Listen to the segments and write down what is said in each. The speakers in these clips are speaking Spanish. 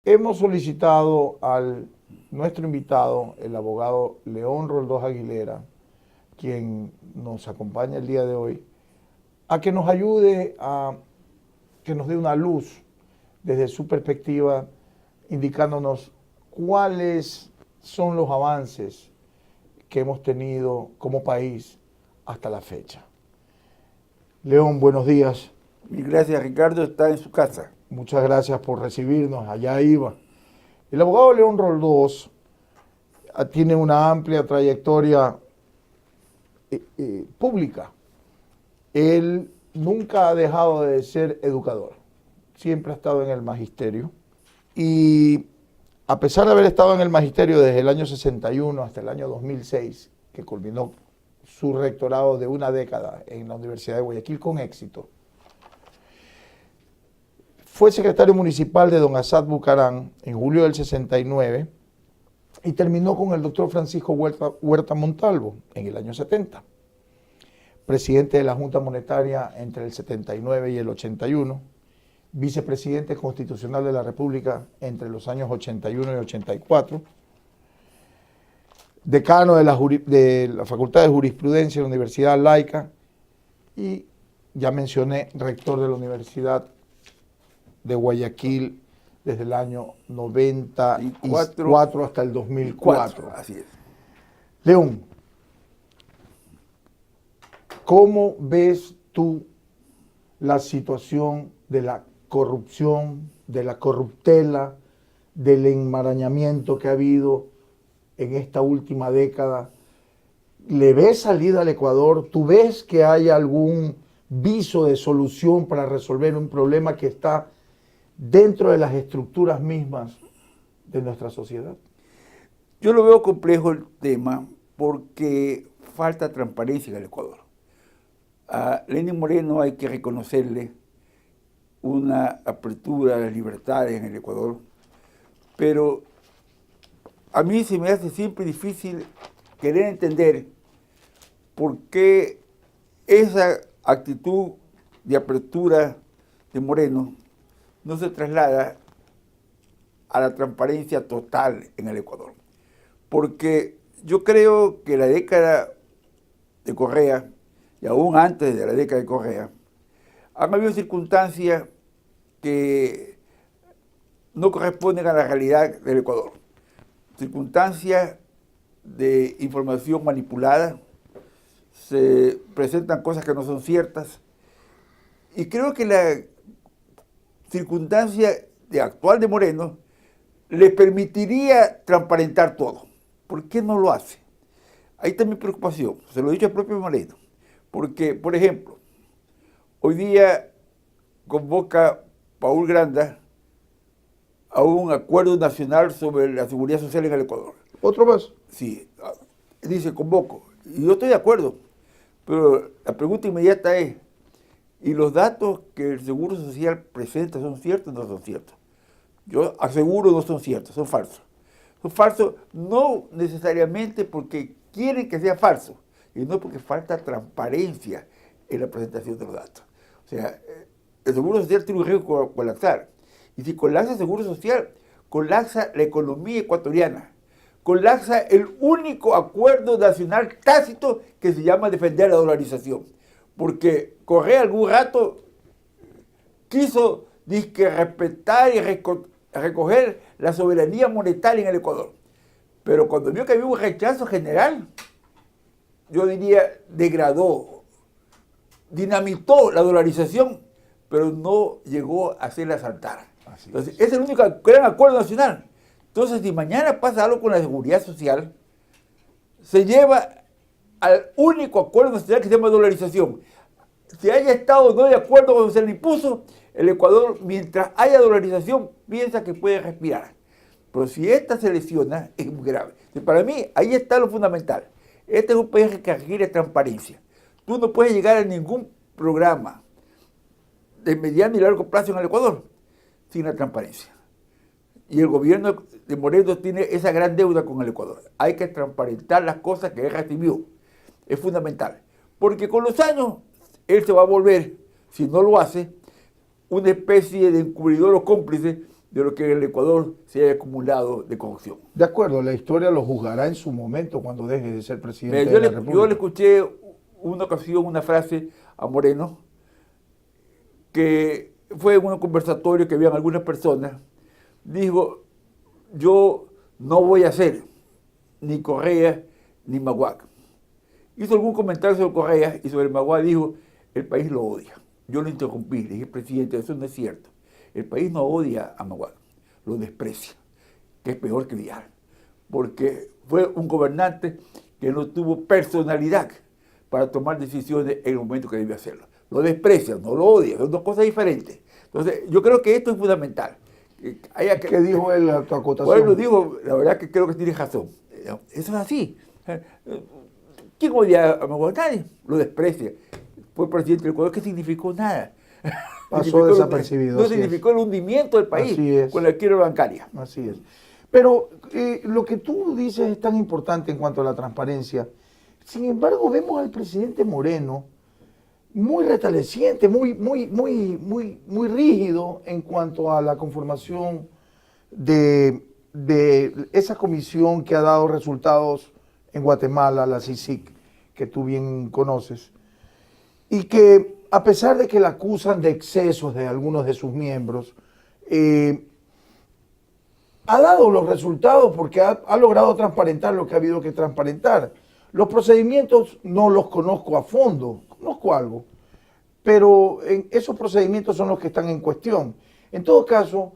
Hemos solicitado a nuestro invitado, el abogado León Roldós Aguilera, quien nos acompaña el día de hoy, a que nos ayude a que nos dé una luz desde su perspectiva, indicándonos cuáles son los avances que hemos tenido como país hasta la fecha. León, buenos días. Mil gracias, Ricardo, está en su casa. Muchas gracias por recibirnos, allá iba. El abogado León Roldós tiene una amplia trayectoria pública. Él nunca ha dejado de ser educador, siempre ha estado en el magisterio y a pesar de haber estado en el magisterio desde el año 61 hasta el año 2006, que culminó su rectorado de una década en la Universidad de Guayaquil con éxito, fue secretario municipal de Don Assad Bucarán en julio del 69 y terminó con el doctor Francisco Huerta Montalvo en el año 70. Presidente de la Junta Monetaria entre el 79 y el 81, vicepresidente constitucional de la República entre los años 81 y 84, decano de la Facultad de Jurisprudencia de la Universidad Laica y, ya mencioné, rector de la Universidad de Guayaquil desde el año 94 hasta el 2004. Así es. León, ¿cómo ves tú la situación de la corrupción, de la corruptela, del enmarañamiento que ha habido en esta última década? ¿Le ves salida al Ecuador? ¿Tú ves que hay algún viso de solución para resolver un problema que está dentro de las estructuras mismas de nuestra sociedad? Yo lo veo complejo el tema porque falta transparencia en el Ecuador. A Lenín Moreno hay que reconocerle una apertura a las libertades en el Ecuador, pero a mí se me hace siempre difícil querer entender por qué esa actitud de apertura de Moreno no se traslada a la transparencia total en el Ecuador. Porque yo creo que la década de Correa, y aún antes de la década de Correa, han habido circunstancias que no corresponden a la realidad del Ecuador. Circunstancias de información manipulada, se presentan cosas que no son ciertas, y creo que la circunstancia actual de Moreno le permitiría transparentar todo. ¿Por qué no lo hace? Ahí está mi preocupación, se lo he dicho al propio Moreno, porque, por ejemplo, hoy día convoca Paul Granda a un acuerdo nacional sobre la seguridad social en el Ecuador. ¿Otro más? Sí, dice convoco, y yo estoy de acuerdo, pero la pregunta inmediata es, ¿y los datos que el Seguro Social presenta son ciertos o no son ciertos? Yo aseguro no son ciertos, son falsos. Son falsos no necesariamente porque quieren que sea falso, y no porque falta transparencia en la presentación de los datos. O sea, el Seguro Social tiene un riesgo de colapsar. Y si colapsa el Seguro Social, colapsa la economía ecuatoriana, colapsa el único acuerdo nacional tácito que se llama defender la dolarización. Porque Correa algún rato quiso respetar y recoger la soberanía monetaria en el Ecuador. Pero cuando vio que había un rechazo general, yo diría, degradó, dinamitó la dolarización, pero no llegó a hacerla saltar. Entonces, ese es el único gran acuerdo nacional. Entonces, si mañana pasa algo con la seguridad social, se lleva al único acuerdo nacional que se llama dolarización. Si haya estado no de acuerdo cuando se le impuso, el Ecuador, mientras haya dolarización, piensa que puede respirar. Pero si esta se lesiona, es muy grave. Y para mí, ahí está lo fundamental. Este es un país que requiere transparencia. Tú no puedes llegar a ningún programa de mediano y largo plazo en el Ecuador sin la transparencia. Y el gobierno de Moreno tiene esa gran deuda con el Ecuador. Hay que transparentar las cosas que él recibió. Es fundamental. Porque con los años, él se va a volver, si no lo hace, una especie de encubridor o cómplice de lo que en el Ecuador se haya acumulado de corrupción. De acuerdo, la historia lo juzgará en su momento cuando deje de ser presidente de la República. Yo le escuché una ocasión una frase a Moreno que fue en un conversatorio que habían algunas personas. Dijo, yo no voy a ser ni Correa ni Magua. Hizo algún comentario sobre Correa y sobre Magua dijo, el país lo odia. Yo lo interrumpí, le dije, presidente, eso no es cierto. El país no odia a Magua, lo desprecia, que es peor que odiar, porque fue un gobernante que no tuvo personalidad para tomar decisiones en el momento que debía hacerlo. Lo desprecia, no lo odia, son dos cosas diferentes. Entonces, yo creo que esto es fundamental. ¿Qué dijo él a tu acotación? Bueno, dijo, la verdad que creo que tiene razón. Eso es así. ¿Quién odia a Magua? Nadie, lo desprecia. Fue presidente del Ecuador, que significó nada. Pasó desapercibido. No significó el hundimiento del país con la quiebra bancaria. Así es. Pero lo que tú dices es tan importante en cuanto a la transparencia. Sin embargo, vemos al presidente Moreno muy retaleciente, muy rígido en cuanto a la conformación de esa comisión que ha dado resultados en Guatemala, la CICIG, que tú bien conoces, y que a pesar de que la acusan de excesos de algunos de sus miembros, ha dado los resultados porque ha logrado transparentar lo que ha habido que transparentar. Los procedimientos no los conozco a fondo, conozco algo, pero esos procedimientos son los que están en cuestión. En todo caso,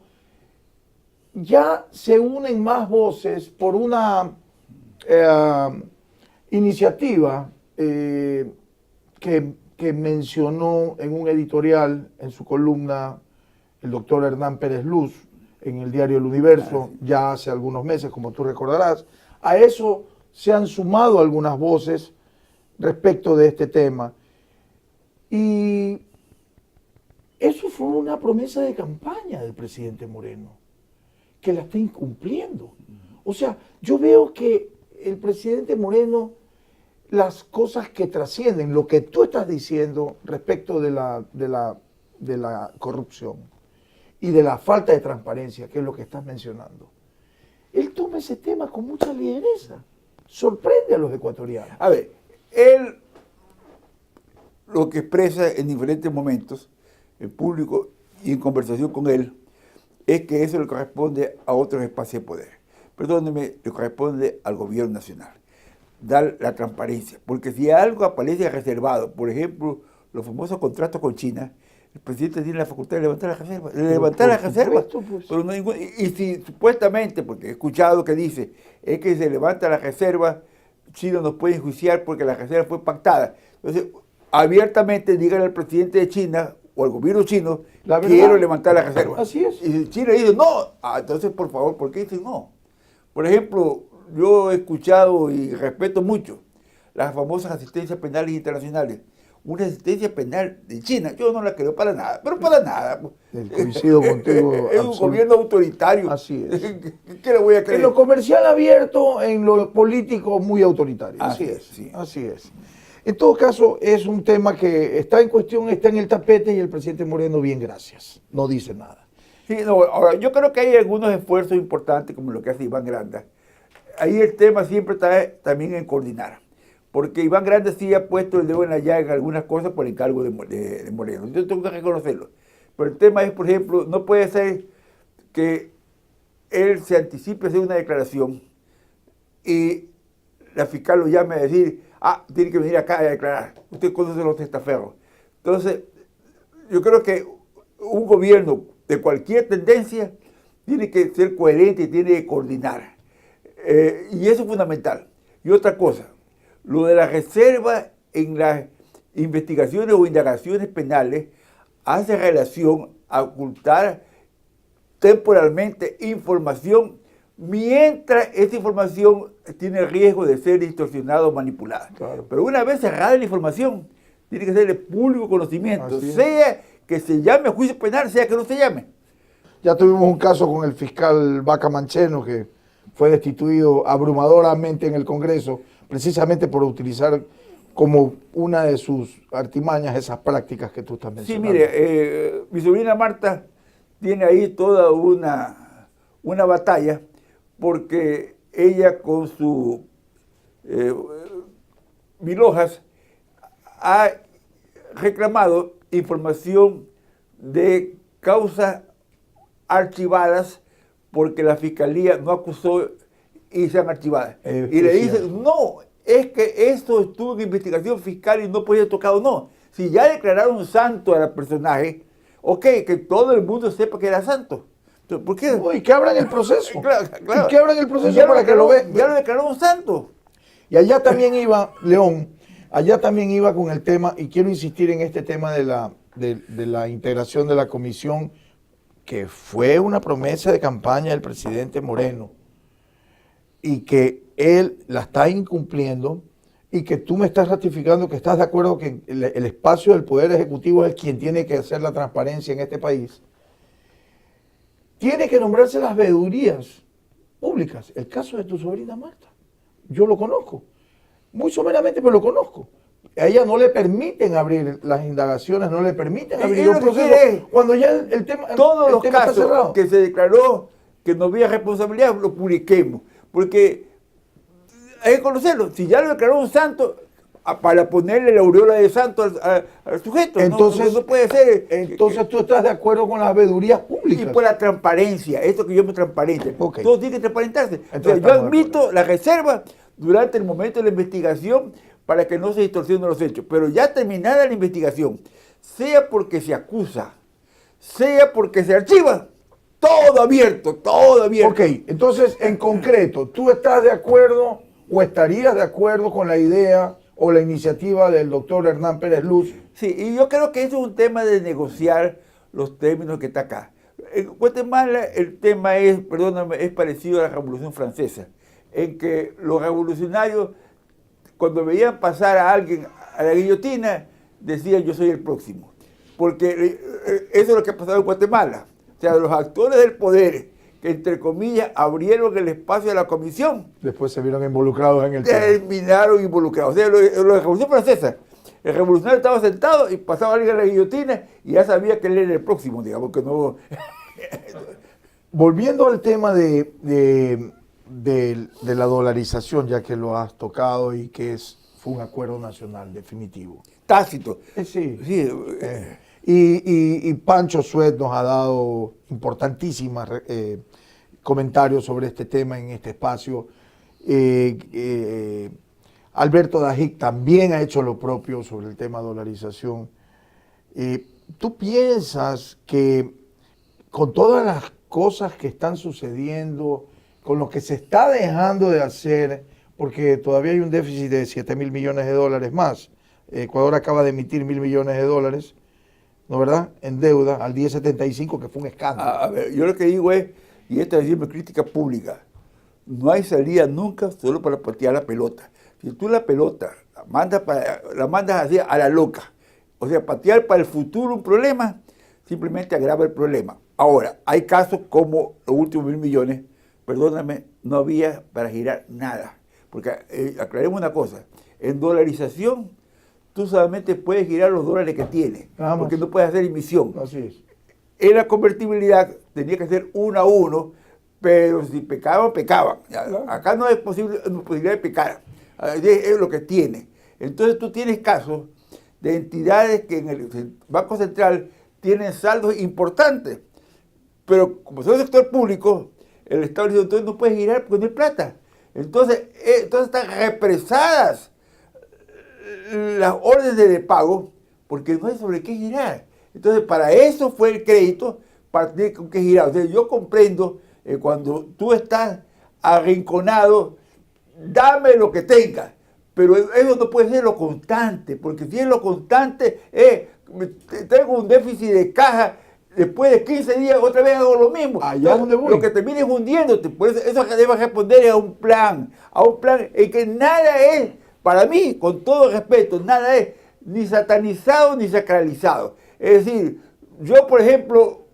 ya se unen más voces por una iniciativa que mencionó en un editorial, en su columna, el doctor Hernán Pérez Luz, en el diario El Universo, ya hace algunos meses, como tú recordarás. A eso se han sumado algunas voces respecto de este tema. Y eso fue una promesa de campaña del presidente Moreno, que la está incumpliendo. O sea, yo veo que el presidente Moreno, las cosas que trascienden, lo que tú estás diciendo respecto de la corrupción y de la falta de transparencia, que es lo que estás mencionando, él toma ese tema con mucha ligereza. Sorprende a los ecuatorianos. A ver, él lo que expresa en diferentes momentos, en público y en conversación con él, es que eso le corresponde a otros espacios de poder. Perdóneme, le corresponde al gobierno nacional dar la transparencia, porque si algo aparece reservado, por ejemplo, los famosos contratos con China, el presidente tiene la facultad de levantar la reserva, Pues. pero no y si supuestamente, porque he escuchado que dice, es que se levanta la reserva, China nos puede enjuiciar porque la reserva fue pactada. Entonces, abiertamente díganle al presidente de China o al gobierno chino, quiero levantar la reserva. Así es. Y si China dice no, entonces por favor, ¿por qué dicen no? Por ejemplo, yo he escuchado y respeto mucho las famosas asistencias penales internacionales. Una asistencia penal de China, yo no la creo para nada, pero para nada. Coincido contigo. Es un gobierno autoritario. Así es. ¿Qué le voy a creer? En lo comercial abierto, en lo político muy autoritario. Así es. Sí. Así es. En todo caso, es un tema que está en cuestión, está en el tapete y el presidente Moreno, bien, gracias. No dice nada. Sí, no, ahora, yo creo que hay algunos esfuerzos importantes, como lo que hace Iván Granda. Ahí el tema siempre está también en coordinar. Porque Iván Granda sí ha puesto el dedo en la llaga en algunas cosas por encargo de Moreno. Yo tengo que reconocerlo. Pero el tema es, por ejemplo, no puede ser que él se anticipe a hacer una declaración y la fiscal lo llame a decir, tiene que venir acá a declarar. Usted conoce los testaferros. Entonces, yo creo que un gobierno de cualquier tendencia tiene que ser coherente y tiene que coordinar. Y eso es fundamental. Y otra cosa, lo de la reserva en las investigaciones o indagaciones penales hace relación a ocultar temporalmente información mientras esa información tiene el riesgo de ser distorsionada o manipulada. Claro. Pero una vez cerrada la información, tiene que ser de público conocimiento, sea que se llame juicio penal, sea que no se llame. Ya tuvimos un caso con el fiscal Vaca Mancheno, que fue destituido abrumadoramente en el Congreso, precisamente por utilizar como una de sus artimañas esas prácticas que tú estás mencionando. Sí, mire, mi sobrina Marta tiene ahí toda una batalla, porque ella con su Mil Hojas ha reclamado información de causas archivadas porque la fiscalía no acusó y sean archivadas. Y le dicen, no, es que esto estuvo en investigación fiscal y no podía ser tocado. No, si ya declararon santo al personaje, ok, que todo el mundo sepa que era santo. Entonces, ¿por qué? No, y que abran el proceso. Claro. Y que abran el proceso para que lo vean. Ya lo declararon santo. Y allá también iba, León, allá también iba con el tema, y quiero insistir en este tema de la integración de la comisión, que fue una promesa de campaña del presidente Moreno, y que él la está incumpliendo, y que tú me estás ratificando que estás de acuerdo que el espacio del Poder Ejecutivo es quien tiene que hacer la transparencia en este país. Tiene que nombrarse las veedurías públicas. El caso de tu sobrina Marta, yo lo conozco, muy someramente, pero lo conozco. A ella no le permiten abrir las indagaciones, no le permiten abrir los procesos. Cuando ya el tema, todos los tema casos está cerrado, que se declaró que no había responsabilidad, lo publiquemos. Porque hay que conocerlo. Si ya lo declaró un santo, para ponerle la aureola de santo al sujeto, entonces, no puede ser. Entonces tú estás de acuerdo con las veedurías públicas. Y por la transparencia, esto que yo me transparente. Okay. Todo tiene que transparentarse. Entonces, yo admito la reserva durante el momento de la investigación para que no se distorsionen los hechos. Pero ya terminada la investigación, sea porque se acusa, sea porque se archiva, todo abierto, todo abierto. Ok, entonces en concreto, ¿tú estás de acuerdo o estarías de acuerdo con la idea o la iniciativa del doctor Hernán Pérez Luz? Sí, y yo creo que eso es un tema de negociar los términos que está acá. En Guatemala el tema es, perdóname, es parecido a la Revolución Francesa, en que los revolucionarios, cuando veían pasar a alguien a la guillotina, decían yo soy el próximo. Porque eso es lo que ha pasado en Guatemala. O sea, los actores del poder, que entre comillas abrieron el espacio de la comisión, después se vieron involucrados en el tema. Terminaron involucrados. O sea, lo de la Revolución Francesa, el revolucionario estaba sentado y pasaba alguien a la guillotina y ya sabía que él era el próximo, digamos que no. Volviendo al tema de la dolarización, ya que lo has tocado y que fue un acuerdo nacional definitivo. Tácito. Sí. Sí. Y Pancho Suet nos ha dado importantísimos comentarios sobre este tema en este espacio. Alberto Dajic también ha hecho lo propio sobre el tema dolarización. ¿Tú piensas que con todas las cosas que están sucediendo, con lo que se está dejando de hacer, porque todavía hay un déficit de 7.000 millones de dólares más, Ecuador acaba de emitir 1.000 millones de dólares, ¿no verdad?, en deuda al 10.75, que fue un escándalo. A ver, yo lo que digo es, y esta es mi crítica pública, no hay salida nunca solo para patear la pelota. Si tú la pelota la mandas así a la loca, o sea, patear para el futuro un problema, simplemente agrava el problema. Ahora, hay casos como los últimos 1.000 millones, perdóname, no había para girar nada. Porque aclaremos una cosa, en dolarización tú solamente puedes girar los dólares que tienes, porque no puedes hacer emisión. Así es. En la convertibilidad tenía que ser 1 a 1, pero si pecaban, pecaban. Acá no es posibilidad de pecar, es lo que tiene. Entonces tú tienes casos de entidades que en el Banco Central tienen saldos importantes, pero como son el sector público, el Estado dice, entonces no puedes girar porque no hay plata. Entonces están represadas las órdenes de pago porque no hay sobre qué girar. Entonces, para eso fue el crédito, para tener con qué girar. O sea, yo comprendo cuando tú estás arrinconado, dame lo que tengas, pero eso no puede ser lo constante, porque si es lo constante, tengo un déficit de caja, después de 15 días otra vez hago lo mismo. Allá donde voy. Lo que termina es hundiéndote. Por eso debes responder a un plan en que nada es, para mí, con todo respeto, nada es ni satanizado ni sacralizado. Es decir, yo, por ejemplo,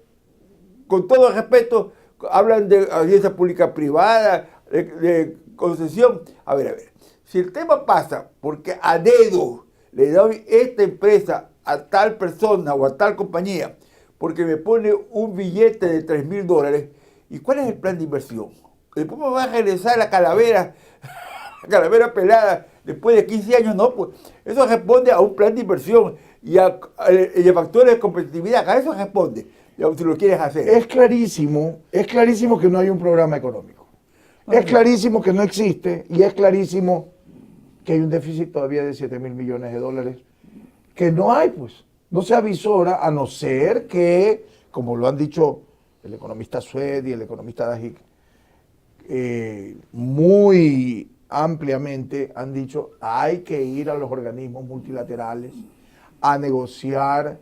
con todo respeto, hablan de audiencia pública privada, de concesión. A ver, si el tema pasa porque a dedo le doy esta empresa a tal persona o a tal compañía, porque me pone un billete de $3,000. ¿Y cuál es el plan de inversión? Después me va a regresar la calavera pelada después de 15 años. No, pues eso responde a un plan de inversión y a factores de competitividad. A eso responde, si lo quieres hacer. Es clarísimo que no hay un programa económico. Es clarísimo que no existe y es clarísimo que hay un déficit todavía de $7,000 millones, que no hay, pues. No se avisora, a no ser que, como lo han dicho el economista Sued y el economista Dajik, muy ampliamente han dicho, hay que ir a los organismos multilaterales a negociar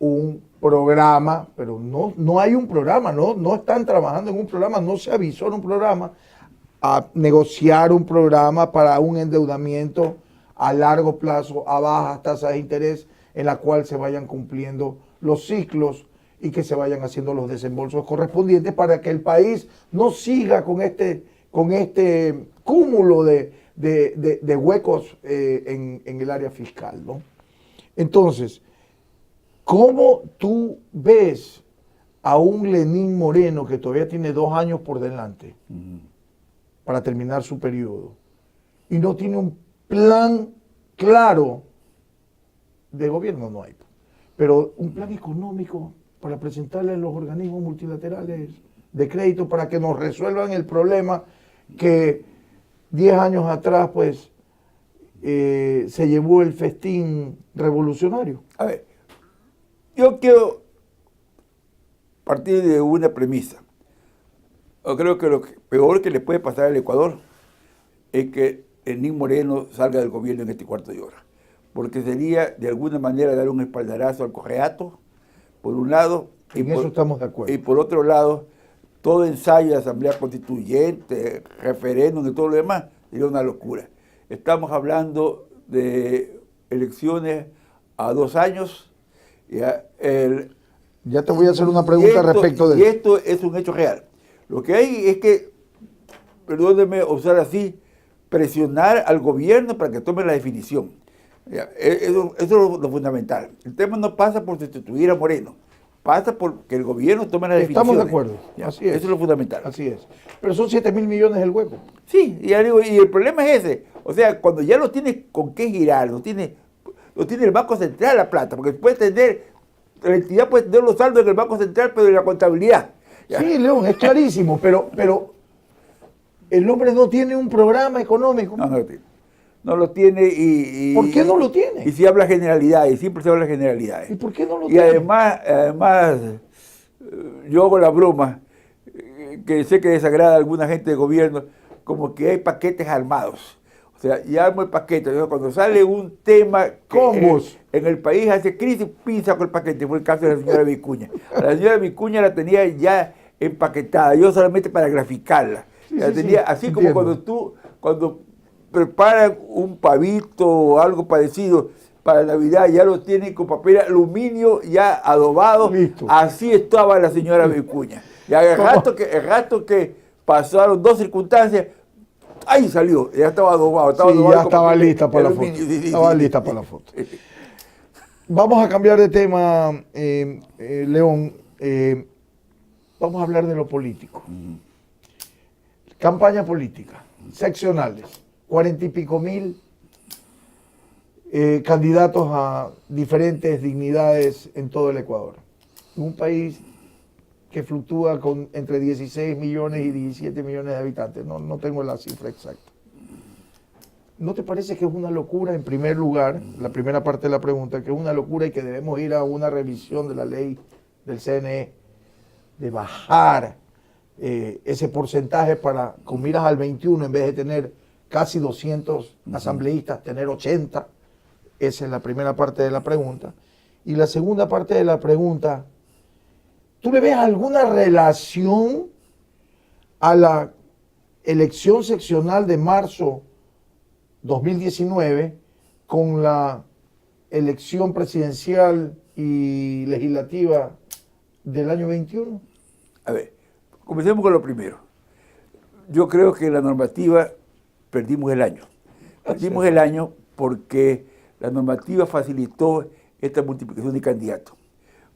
un programa, pero no hay un programa, no están trabajando en un programa, no se avisó en un programa, a negociar un programa para un endeudamiento a largo plazo, a bajas tasas de interés, en la cual se vayan cumpliendo los ciclos y que se vayan haciendo los desembolsos correspondientes para que el país no siga con este cúmulo de huecos en el área fiscal, ¿no? Entonces, ¿cómo tú ves a un Lenín Moreno que todavía tiene 2 años por delante para terminar su periodo y no tiene un plan claro de gobierno? No hay, pero un plan económico para presentarle a los organismos multilaterales de crédito para que nos resuelvan el problema que 10 años atrás pues se llevó el festín revolucionario. A ver, yo quiero partir de una premisa. Yo creo que lo peor que le puede pasar al Ecuador es que Lenín Moreno salga del gobierno en este cuarto de hora, porque sería de alguna manera dar un espaldarazo al Cojeato, por un lado, En eso estamos de acuerdo. y por otro lado, todo ensayo de asamblea constituyente, referéndum y todo lo demás, sería una locura. Estamos hablando de elecciones a 2 años. Ya te voy a hacer una pregunta respecto de eso. Y esto es un hecho real. Lo que hay es que, perdóneme usar así, presionar al gobierno para que tome la definición. Eso es lo fundamental. El tema no pasa por sustituir a Moreno, pasa por que el gobierno tome la definición. Estamos de acuerdo. Así es. Eso es lo fundamental. Así es. Pero son 7,000 millones el hueco. Sí, ya digo, y el problema es ese. O sea, cuando ya lo tiene con qué girar, lo tiene el Banco Central la plata, porque la entidad puede tener los saldos en el Banco Central, pero en la contabilidad. ¿Ya? Sí, León, es clarísimo, pero el hombre no tiene un programa económico. No lo tiene. No lo tiene y ¿Por qué no lo tiene? Y si habla generalidades, siempre se habla generalidades. ¿Y por qué no lo Y tiene? además, yo hago la broma, que sé que desagrada a alguna gente de gobierno, como que hay paquetes armados. O sea, y armo el paquete. Cuando sale un tema que en el país hace crisis, pinza con el paquete. Fue el caso de la señora Vicuña. A la señora Vicuña la tenía ya empaquetada, yo solamente para graficarla. La tenía así entiendo. Como cuando preparan un pavito o algo parecido para Navidad, ya lo tienen con papel aluminio ya adobado. Listo. Así estaba la señora Vicuña. Y el rato que pasaron 2 circunstancias, ahí salió, ya estaba adobado. Ya estaba lista para la foto. Estaba lista para la foto. Vamos a cambiar de tema, León. Vamos a hablar de lo político. Campaña política, seccionales, 40 y pico mil candidatos a diferentes dignidades en todo el Ecuador. Un país que fluctúa entre 16 millones y 17 millones de habitantes. No tengo la cifra exacta. ¿No te parece que es una locura, en primer lugar, la primera parte de la pregunta, que es una locura y que debemos ir a una revisión de la ley del CNE, de bajar ese porcentaje para, con miras al 21, en vez de tener casi 200 asambleístas, tener 80? Esa es la primera parte de la pregunta. Y la segunda parte de la pregunta, ¿tú le ves alguna relación a la elección seccional de marzo 2019 con la elección presidencial y legislativa del año 21? A ver, comencemos con lo primero. Yo creo que la normativa perdimos el año. Perdimos el año porque la normativa facilitó esta multiplicación de candidatos.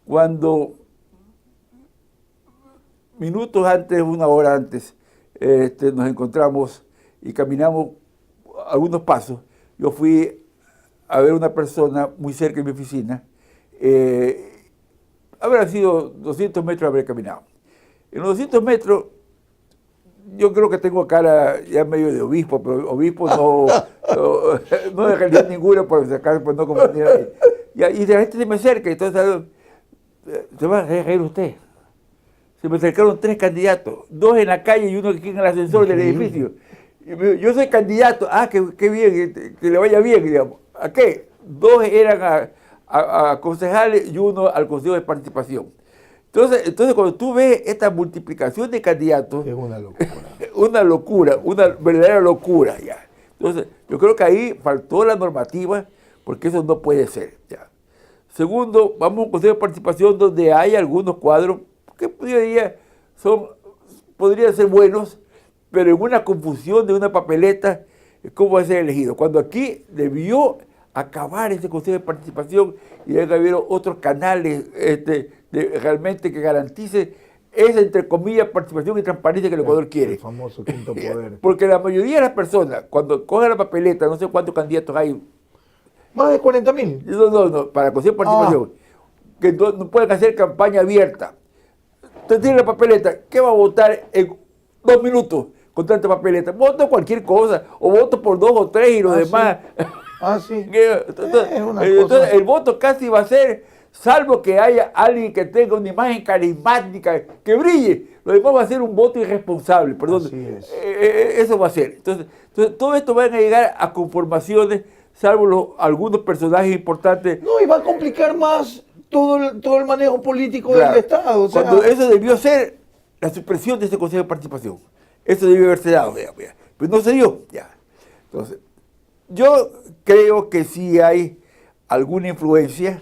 Cuando minutos antes, una hora antes, nos encontramos y caminamos algunos pasos. Yo fui a ver una persona muy cerca de mi oficina. Habrá sido 200 metros haber caminado. En los 200 metros, yo creo que tengo cara ya medio de obispo, pero obispo no de religión ninguna, por sacar, pues no confundir a nadie. Y la gente se me acerca, y entonces, se va a reír usted. Se me acercaron 3 candidatos, 2 en la calle y uno aquí en el ascensor del edificio. Y me dijo, yo soy candidato, qué bien, que le vaya bien, digamos. ¿A qué? 2 eran a concejales y 1 al Consejo de Participación. Entonces, cuando tú ves esta multiplicación de candidatos, es una locura. Una locura, una verdadera locura, ya. Entonces, yo creo que ahí faltó la normativa, porque eso no puede ser, ya. Segundo, vamos a un Consejo de Participación donde hay algunos cuadros que podrían ser buenos, pero en una confusión de una papeleta, ¿cómo va a ser elegido? Cuando aquí debió acabar ese Consejo de Participación y debe haber otros canales realmente que garantice esa, entre comillas, participación y transparencia que el Ecuador quiere. El famoso quinto poder. Porque la mayoría de las personas, cuando cogen la papeleta, no sé cuántos candidatos hay. Más de 40.000. No, para el Consejo de Participación, que no pueden hacer campaña abierta. Usted tiene la papeleta, ¿qué va a votar en 2 minutos con tanta papeleta? Voto cualquier cosa, o voto por 2 o 3 y los demás. Sí. Entonces, el voto casi va a ser, salvo que haya alguien que tenga una imagen carismática, que brille, lo demás va a ser un voto irresponsable, perdón. Así es. Eso va a ser. Entonces, todo esto va a llegar a conformaciones, salvo algunos personajes importantes. No, y va a complicar más todo el manejo político del Estado. O sea, cuando eso debió ser la supresión de ese Consejo de Participación. Eso debió haberse dado, pero no se dio, ya. Entonces, yo creo que sí hay alguna influencia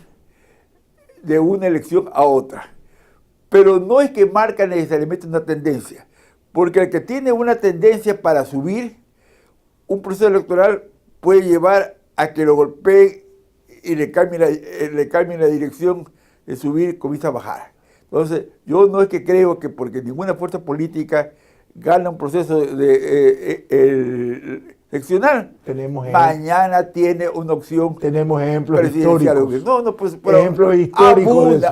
de una elección a otra, pero no es que marca necesariamente una tendencia, porque el que tiene una tendencia para subir, un proceso electoral puede llevar a que lo golpee y le cambie la dirección de subir, comienza a bajar. Entonces, yo no es que creo que porque ninguna fuerza política gana un proceso eleccional, mañana tiene una opción. Tenemos ejemplos históricos. Ejemplos históricos.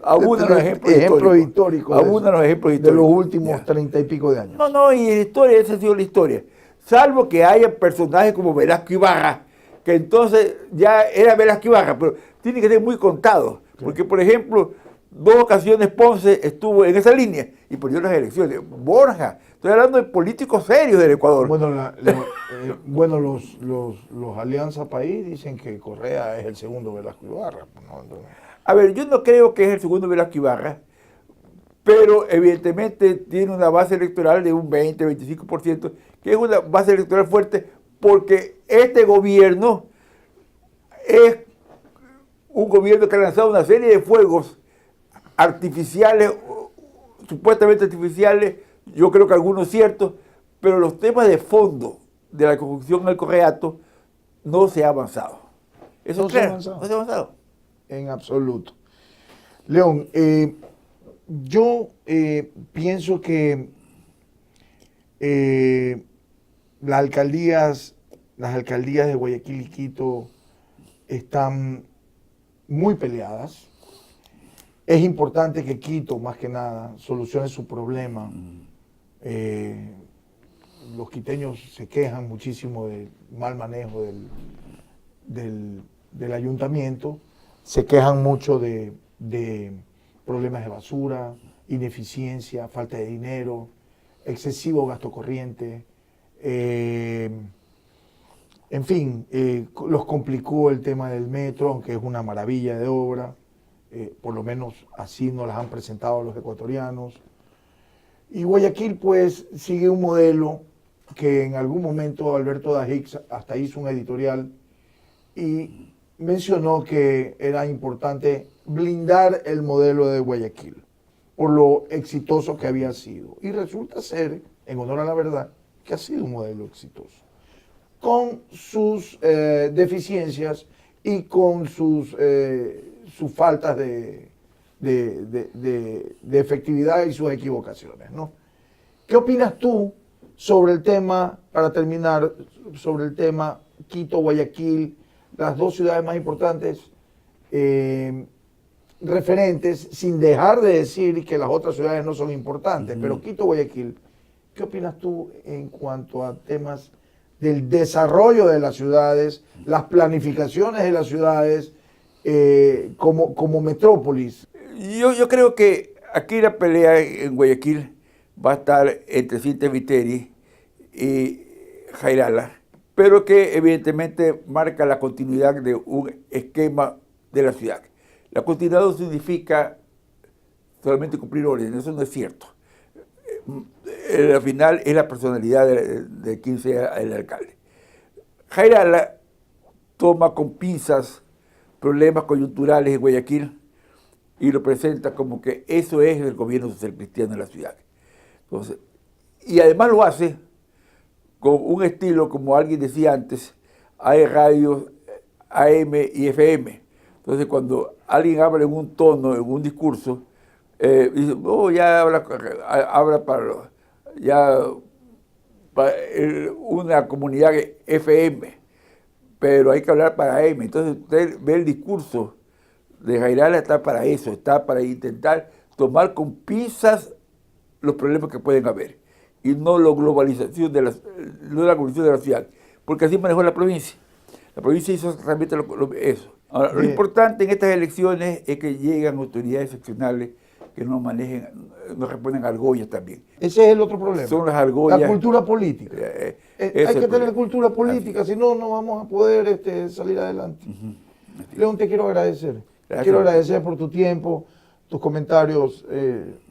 Abundan los ejemplos históricos. Abundan los ejemplos históricos. De los últimos 30 y pico de años. Y la historia, esa ha sido la historia. Salvo que haya personajes como Velasco Ibarra, que entonces ya era Velasco Ibarra, pero tiene que ser muy contado. Porque, por ejemplo, 2 ocasiones Ponce estuvo en esa línea y perdió las elecciones. Borja, estoy hablando de políticos serios del Ecuador. Bueno, los Alianza País dicen que Correa es el segundo Velasco Ibarra. A ver, yo no creo que es el segundo Velasco Ibarra, pero evidentemente tiene una base electoral de un 20-25%, que es una base electoral fuerte, porque este gobierno es un gobierno que ha lanzado una serie de fuegos artificiales, supuestamente artificiales, yo creo que algunos ciertos, pero los temas de fondo de la corrupción al correato no se ha avanzado. Eso no se ha avanzado. En absoluto. León, yo pienso que las alcaldías de Guayaquil y Quito están muy peleadas. Es importante que Quito, más que nada, solucione su problema. Los quiteños se quejan muchísimo del mal manejo del ayuntamiento, se quejan mucho de problemas de basura, ineficiencia, falta de dinero, excesivo gasto corriente. En fin, los complicó el tema del metro, aunque es una maravilla de obra. Por lo menos así nos las han presentado los ecuatorianos. Y Guayaquil pues sigue un modelo que en algún momento Alberto Dajix hasta hizo un editorial y mencionó que era importante blindar el modelo de Guayaquil por lo exitoso que había sido. Y resulta ser, en honor a la verdad, que ha sido un modelo exitoso, con sus deficiencias y con sus faltas de de efectividad y sus equivocaciones, ¿no? ¿Qué opinas tú sobre el tema, para terminar, sobre el tema Quito, Guayaquil, las dos ciudades más importantes referentes, sin dejar de decir que las otras ciudades no son importantes, pero Quito, Guayaquil, ¿qué opinas tú en cuanto a temas del desarrollo de las ciudades, las planificaciones de las ciudades como metrópolis? Yo creo que aquí la pelea en Guayaquil va a estar entre Cinta Viteri y Jairala, pero que evidentemente marca la continuidad de un esquema de la ciudad. La continuidad no significa solamente cumplir órdenes, eso no es cierto. Al final es la personalidad de quien sea el alcalde. Jairala toma con pinzas problemas coyunturales en Guayaquil y lo presenta como que eso es el gobierno social cristiano de la ciudad. Entonces, y además lo hace con un estilo, como alguien decía antes, hay radios AM y FM. Entonces, cuando alguien habla en un tono, en un discurso, dice, oh, ya habla para una comunidad FM, pero hay que hablar para AM. Entonces, usted ve el discurso de Jairala, está para eso, está para intentar tomar con pinzas los problemas que pueden haber y no la globalización de la ciudad, porque así manejó la provincia. La provincia hizo realmente eso. Ahora, lo importante en estas elecciones es que llegan autoridades seccionales que nos manejen, nos responden argollas también. Ese es el otro problema. Son las argollas. La cultura política. Hay que tener cultura política, si no, no vamos a poder salir adelante. León, te quiero agradecer. Te quiero agradecer por tu tiempo, tus comentarios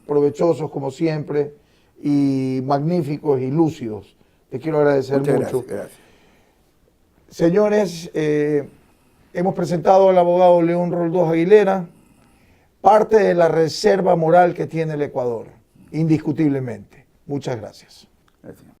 provechosos como siempre y magníficos y lúcidos. Te quiero agradecer mucho. Gracias. Señores, hemos presentado al abogado León Roldós Aguilera, parte de la reserva moral que tiene el Ecuador, indiscutiblemente. Muchas gracias. Gracias.